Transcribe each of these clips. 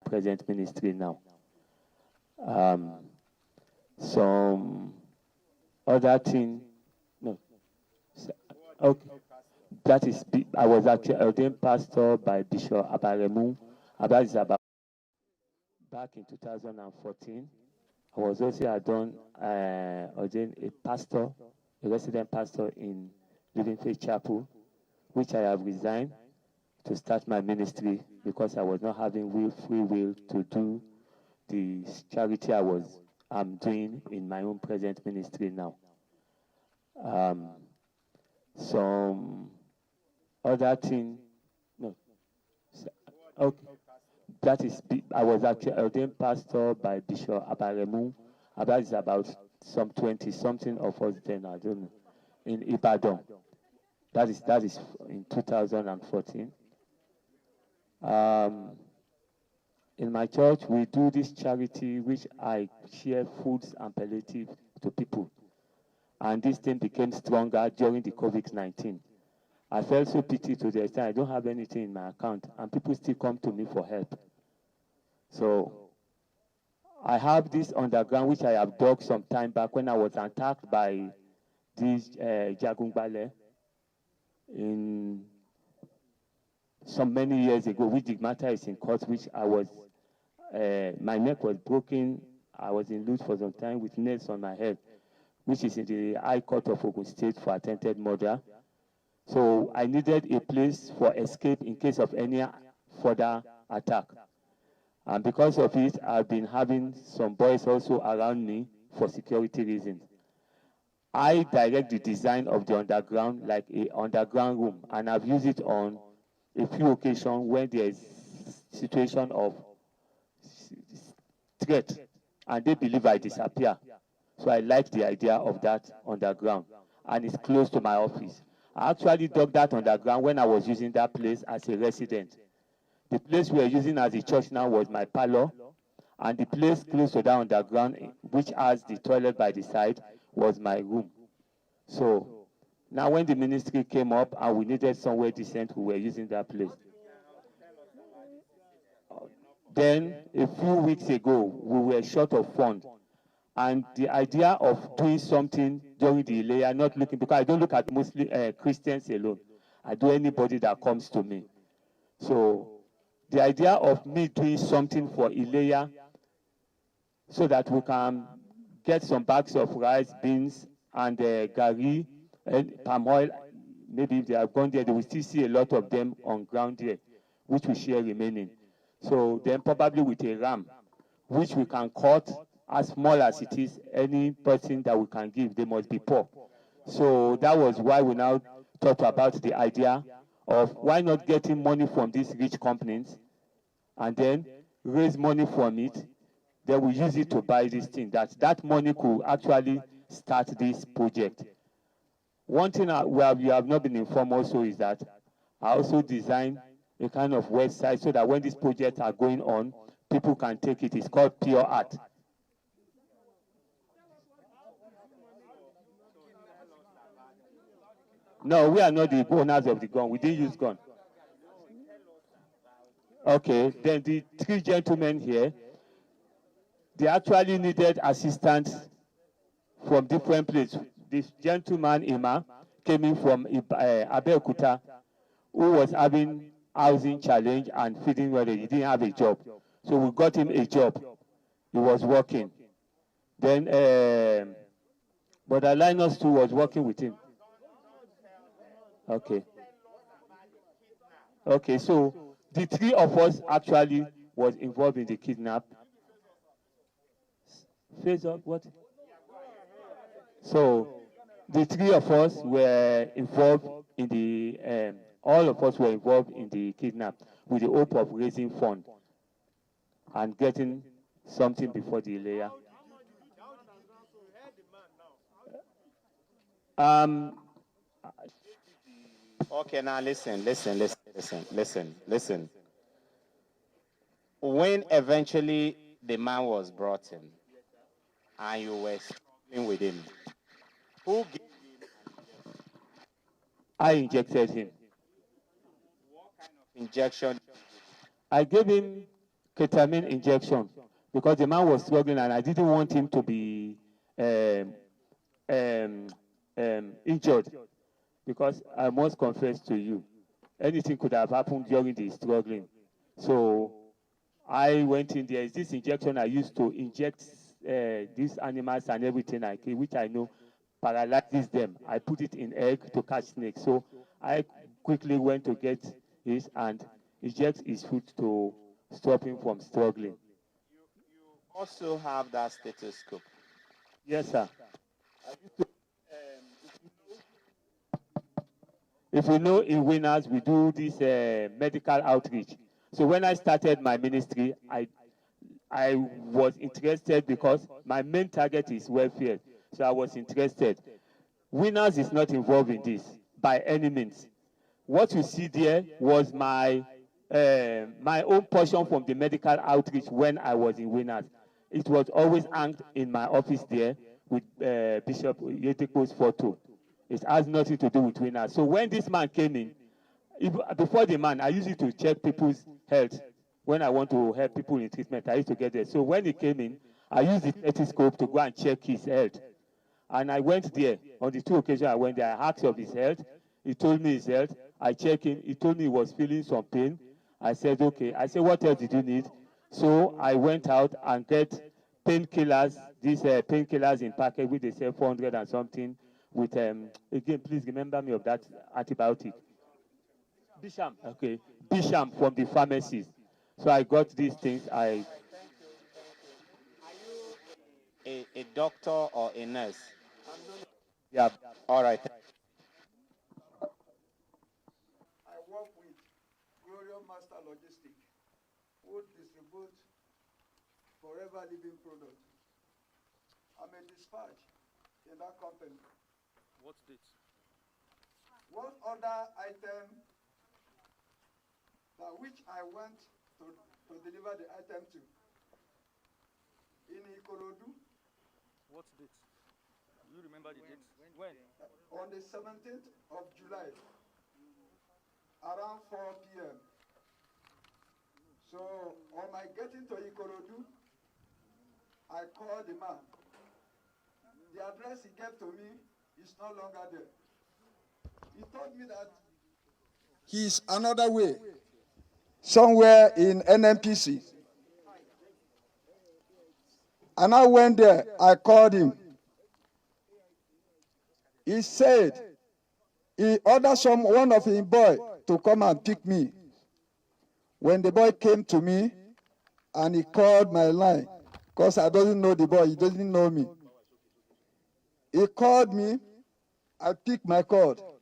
present ministry now. Some other thing, no, okay, that is, I was actually ordained pastor by Bishop Abaremu. That is about back in 2014. I was also ordained a pastor, a resident pastor in Living Faith Chapel, which I have resigned to start my ministry because I was not having free will to do the charity I'm doing in my own present ministry now. Some other thing, no, okay, that is, I was actually ordained pastor by Bishop Abaremu. That is about some 20-something of us then, I don't know, in Ibadan. That is in 2014. In my church, we do this charity which I share foods and palliative to people. And this thing became stronger during the COVID-19. I felt so pity to the extent I don't have anything in my account, and people still come to me for help. So I have this underground which I have dug some time back when I was attacked by this Jagungbale in some many years ago, which the matter is in court, which I was, my neck was broken. I was in loot for some time with nails on my head, which is in the High Court of Ogun State for attempted murder. So I needed a place for escape in case of any further attack. And because of it, I've been having some boys also around me for security reasons. I direct the design of the underground like a underground room, and I've used it on a few occasions when there is situation of threat, and they believe I disappear. So I like the idea of that underground, and it's close to my office. I actually dug that underground when I was using that place as a resident. The place we are using as a church now was my parlor, and the place close to that underground, which has the toilet by the side, was my room. So now when the ministry came up and we needed somewhere decent, we were using that place. Then a few weeks ago, we were short of funds. And the idea of doing something during the Ileya, not looking, because I don't look at mostly Christians alone. I do anybody that comes to me. So the idea of me doing something for Ileya so that we can get some bags of rice, beans, and gari, and palm oil, maybe if they have gone there, they will still see a lot of them on ground there, which we share remaining. So then probably with a ram, which we can cut as small as it is, any person that we can give, they must be poor. So that was why we now thought about the idea of why not getting money from these rich companies and then raise money from it, then we use it to buy this thing. That money could actually start this project. One thing where we have not been informed also is that I also designed a kind of website so that when these projects are going on, people can take it. It's called Pure Art. No, we are not the owners of the gun. We didn't use gun. Okay, then the three gentlemen here, they actually needed assistance from different places. This gentleman, Ima, came in from Abeokuta, who was having housing challenge and feeding well. He didn't have a job. So we got him a job. He was working. Then Brother Linus too was working with him. Okay. Okay, so the three of us actually was involved in the kidnap. Face up, what? So the three of us were involved in the, all of us were involved in the kidnap with the hope of raising funds and getting something before the layer. Okay, now listen. When eventually the man was brought in and you were struggling with him, who gave him an injection? I injected him. What kind of injection? I gave him ketamine injection because the man was struggling and I didn't want him to be injured, because I must confess to you, anything could have happened during the struggling. So I went in there. This injection I used to inject these animals and everything I kill, which I know paralyzes them. I put it in egg to catch snakes. So I quickly went to get it and inject his foot to stop him from struggling. You also have that stethoscope. Yes, sir. If you know, in Winners, we do this medical outreach. So when I started my ministry, I was interested because my main target is welfare. So I was interested. Winners is not involved in this by any means. What you see there was my own portion from the medical outreach when I was in Winners. It was always hanged in my office there with Bishop Yeteko's photo. It has nothing to do with Winners. So when this man came in, before the man, I used to check people's health. When I want to help people in treatment, I used to get there. So when he came in, I used the stethoscope to go and check his health. And I went there. On the 2 occasions I went there, I asked of his health. He told me his health. I checked him. He told me he was feeling some pain. I said, okay. I said, what else did you need? So I went out and get painkillers, these painkillers in packet, which they sell 400 and something, with, again, please remember me of that antibiotic. Bisham. Okay. Bisham from the pharmacies. So I got these things. A doctor or a nurse? Yeah. All right. I work with Glorious Master Logistics, who distribute Forever Living products. I'm a dispatch in that company. What date? One other item that which I went to deliver the item to in Ikorodu. What date? You remember the date? When? On the 17th of July, around 4 p.m. So on my getting to Ikorodu, I called the man. The address he gave to me is no longer there. He told me that he's another way, somewhere in NNPC. And I went there, I called him. He said he ordered one of his boy to come and pick me. When the boy came to me and he called my line, because I doesn't know the boy, he doesn't know me. He called me, I picked my call.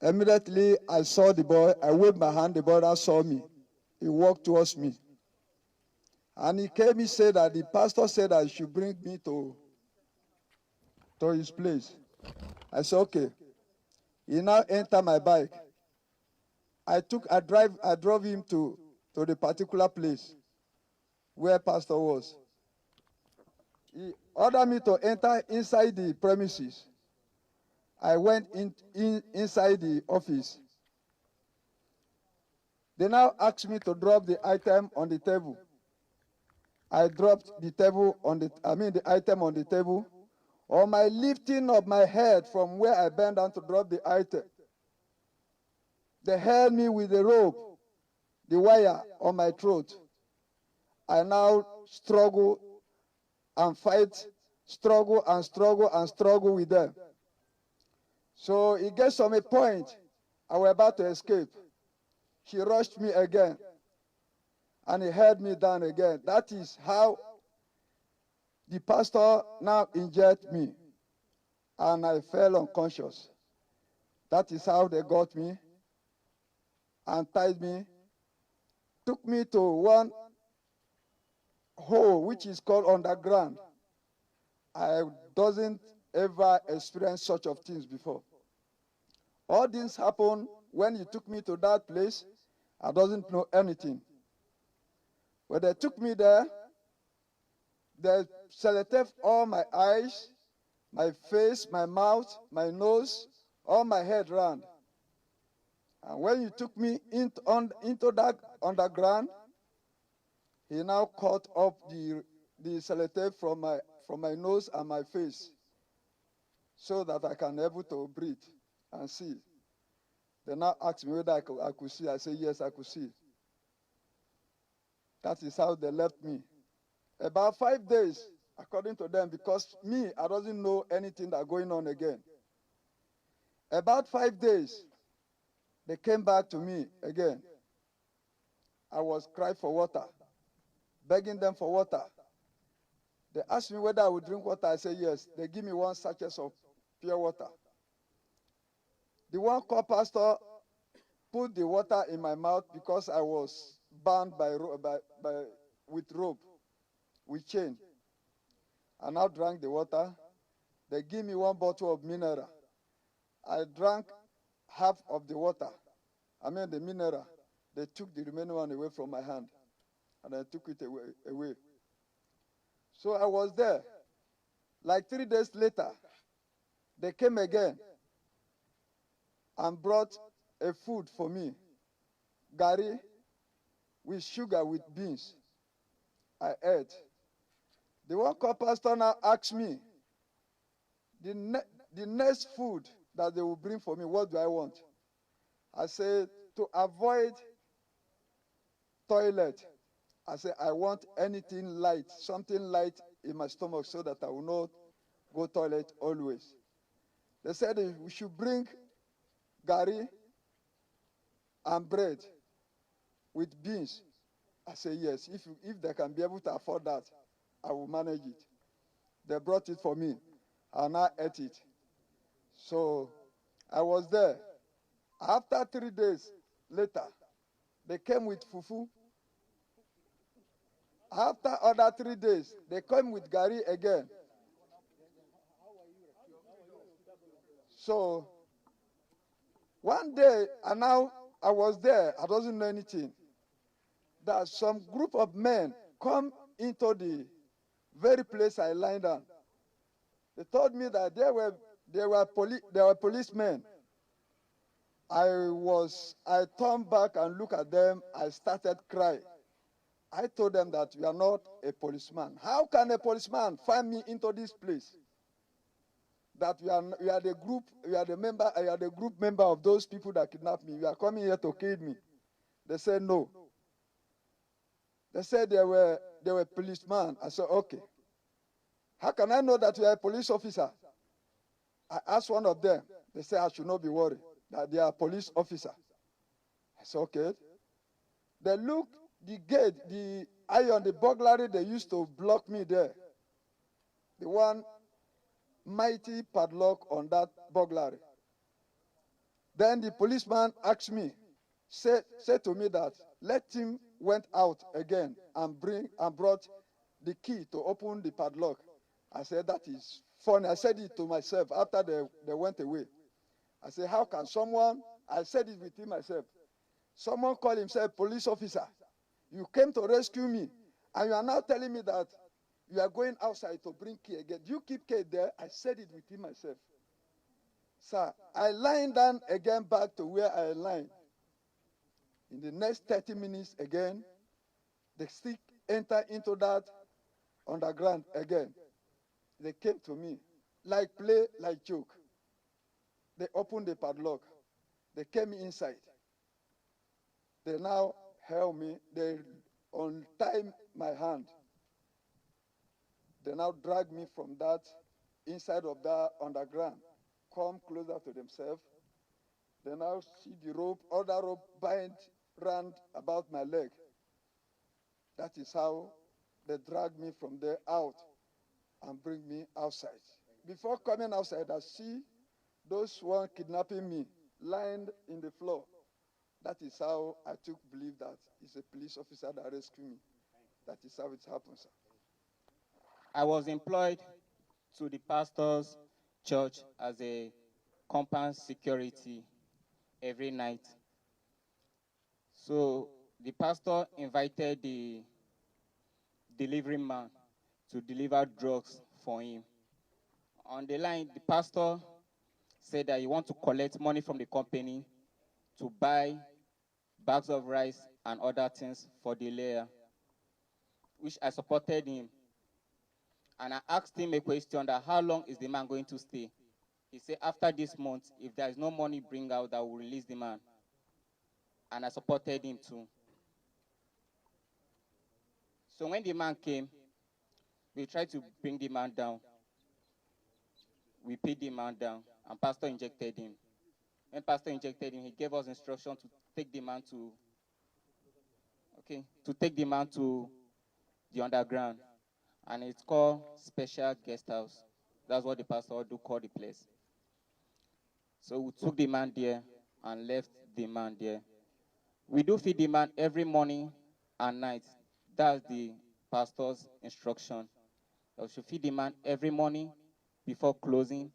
Immediately I saw the boy, I waved my hand, the boy saw me. He walked towards me. And he came, he said that the pastor said I should bring me to his place. I said, okay. He now entered my bike. I drove him to the particular place where pastor was. He ordered me to enter inside the premises. I went inside the office. They now asked me to drop the item on the table. I dropped the item on the table. On my lifting of my head from where I bent down to drop the item, they held me with the rope, the wire on my throat. I now struggle and fight, struggle with them. So it gets to a point, I was about to escape. He rushed me again, and he held me down again. That is how the pastor now injected me, and I fell unconscious. That is how they got me and tied me, took me to one hole which is called underground. I doesn't ever experience such of things before. All things happened when you took me to that place. I doesn't know anything. When they took me there, they selected all my eyes, my face, my mouth, my nose, all my head round. And when you took me into that underground, He now cut up the sellotape from my nose and my face so that I can able to breathe and see. They now asked me whether I could see. I said, yes, I could see. That is how they left me. About 5 days, according to them, because me, I doesn't know anything that's going on again. About 5 days, they came back to me again. I was crying for water, begging them for water. They asked me whether I would drink water. I said, yes. They give me 1 sachet of pure water. The one called pastor put the water in my mouth because I was bound with rope, with chain. I now drank the water. They give me 1 bottle of mineral. I drank half of the water. The mineral. They took the remaining one away from my hand, and I took it away. So I was there. Like 3 days later, they came again and brought a food for me, gari with sugar, with beans. I ate. The one called pastor now asked me, the next food that they will bring for me, what do I want? I said, to avoid toilet, I said, I want anything light, something light in my stomach so that I will not go toilet always. They said we should bring gari and bread with beans. I said, yes, if they can be able to afford that, I will manage it. They brought it for me, and I ate it. So I was there. After 3 days later, they came with fufu. After other 3 days, they came with gari again. So one day, and now I was there, I doesn't know anything, that some group of men come into the very place I lying down. They told me that there were policemen. I turned back and looked at them. I started crying. I told them that you are not a policeman. How can a policeman find me into this place? That you are the group member of those people that kidnapped me. You are coming here to kill me. They said no. They said they were policemen. I said, okay. How can I know that you are a police officer? I asked one of them. They said I should not be worried, that they are police officer. I said, okay. They looked the gate, the iron, the burglary they used to block me there. The one mighty padlock on that burglary. Then the policeman asked me, said to me that let him went out again and brought the key to open the padlock. I said, that is funny. I said it to myself after they went away. I said, how can someone, I said it within myself, someone call himself police officer. You came to rescue me, and you are now telling me that you are going outside to bring key again. Do you keep key there? I said it within myself. Sir, I lying down again back to where I lying. In the next 30 minutes again, the stick enter into that underground again. They came to me, like play, like joke. They opened the padlock. They came inside. They now held me. They untied my hand. They now drag me from that inside of that underground, come closer to themselves. They now see the rope, other rope bind round about my leg. That is how they drag me from there out and bring me outside. Before coming outside, I see those one kidnapping me lying in the floor. That is how I took belief that it's a police officer that rescued me. That is how it happens, sir. I was employed to the pastor's church as a compound security every night. So the pastor invited the delivery man to deliver drugs for him. On the line, the pastor said that he wants to collect money from the company to buy bags of rice and other things for the layer. which I supported him. And I asked him a question that how long is the man going to stay? He said, after this month, if there is no money bring out, that will release the man. And I supported him too. So when the man came, we tried to bring the man down. We paid the man down, and Pastor injected him. When Pastor injected him, he gave us instruction to take the man to the underground. And it's called Special Guest House. That's what the pastor do call the place. So we took the man there and left the man there. We do feed the man every morning and night. That's the pastor's instruction. We should feed the man every morning before closing